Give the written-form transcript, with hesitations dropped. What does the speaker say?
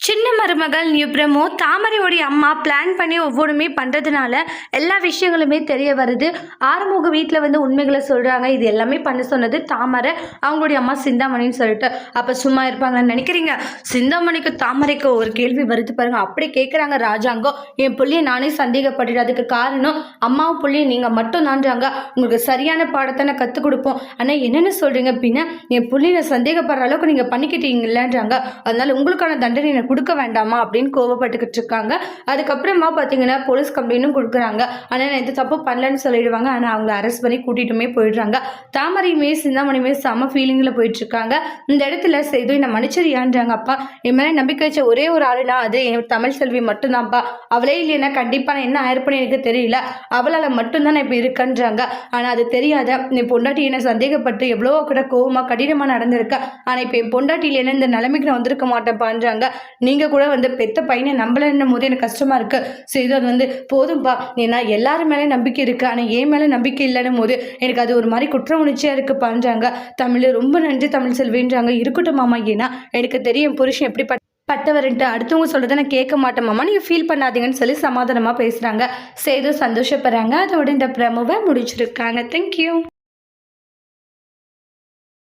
சின்ன மருமகள் பிரமோ தாமரையோடைய அம்மா பிளான் பண்ணி ஒவ்வொன்றுமே பண்ணுறதுனால எல்லா விஷயங்களுமே தெரிய வருது. ஆறுமுக வீட்டில் உண்மைகளை சொல்கிறாங்க. இது எல்லாமே பண்ண சொன்னது தாமரை, அவங்களுடைய அம்மா சிந்தாமணின்னு சொல்லிட்டு. அப்போ சும்மா இருப்பாங்கன்னு நினைக்கிறீங்க? சிந்தாமணிக்கு தாமரைக்கு ஒரு கேள்வி வருது பாருங்க. அப்படி கேட்குறாங்க ராஜாங்கம். என் புள்ளியை நானே சந்தேகப்படுறேன். அதுக்கு காரணம் அம்மாவும் புள்ளியை நீங்கள் மட்டும் தான்றாங்க. உங்களுக்கு சரியான பாடத்தை நான் கற்றுக் கொடுப்போம். ஆனால் என்னென்னு சொல்கிறீங்க அப்படின்னா, என் புள்ளியை சந்தேகப்படுற அளவுக்கு நீங்கள் பண்ணிக்கிட்டீங்களேன்றாங்க. அதனால உங்களுக்கான தண்டனை கொடுக்க வேண்டாமா அப்படின்னு கோவப்பட்டுக்கிட்டு இருக்காங்க. அதுக்கப்புறமா பார்த்தீங்கன்னா போலீஸ் கம்ப்ளைண்ட்டும் கொடுக்குறாங்க. ஆனால் நான் எந்த தப்பு பண்ணலன்னு சொல்லிடுவாங்க. ஆனால் அவங்கள அரெஸ்ட் பண்ணி கூட்டிட்டுமே போயிடுறாங்க. தாமரையுமே சிந்தாமணியுமே செம ஃபீலிங்கில் போயிட்டு இருக்காங்க. இந்த இடத்துல செய்து என்னை மன்னிச்சிரியான்றாங்க. அப்பா, என் மேலே நம்பிக்கை வச்ச ஒரே ஒரு ஆளுனா அது என் தமிழ் செல்வி மட்டும்தான்ப்பா. அவளே இல்லைன்னா கண்டிப்பாக நான் என்ன ஆயிருப்பேன்னு எனக்கு தெரியல. அவளால் மட்டும்தான் நான் இப்போ இருக்கேன்றாங்க. ஆனால் அது தெரியாத என் பொண்டாட்டி என்ன சந்தேகப்பட்டு எவ்வளோ கூட கோவமாக கடினமாக நடந்திருக்கேன். ஆனால் இப்போ என் பொண்டாட்டி இல்லைன்னா இந்த நிலைமைக்கு நான் வந்திருக்க மாட்டேன்ப்பான்றாங்க. நீங்கள் கூட பெத்த பையனை நம்பலன்னும் போது எனக்கு கஷ்டமாக இருக்குது. சரி, அது போதும்பா, ஏன்னா எல்லாரும் மேலே நம்பிக்கை இருக்குது, ஆனால் என் மேலே நம்பிக்கை இல்லைன்னும் போது எனக்கு அது ஒரு மாதிரி குற்ற உணர்ச்சியாக இருக்குப்பான்றாங்க. தமிழ் ரொம்ப நன்றி தமிழ் செல்வின்றாங்க. இருக்கட்டும் மாமா, ஏன்னா எனக்கு தெரியும் புருஷன் எப்படி பட்டவர்ன்ட்டு அடுத்தவங்க சொல்கிறத நான் கேட்க மாட்டேன் மாமா, நீங்கள் ஃபீல் பண்ணாதீங்கன்னு சொல்லி சமாதானமாக பேசுகிறாங்க. சேது சந்தோஷப்படுறாங்க. அதோட இந்த ப்ரமோவை முடிச்சிருக்காங்க. தேங்க்யூ.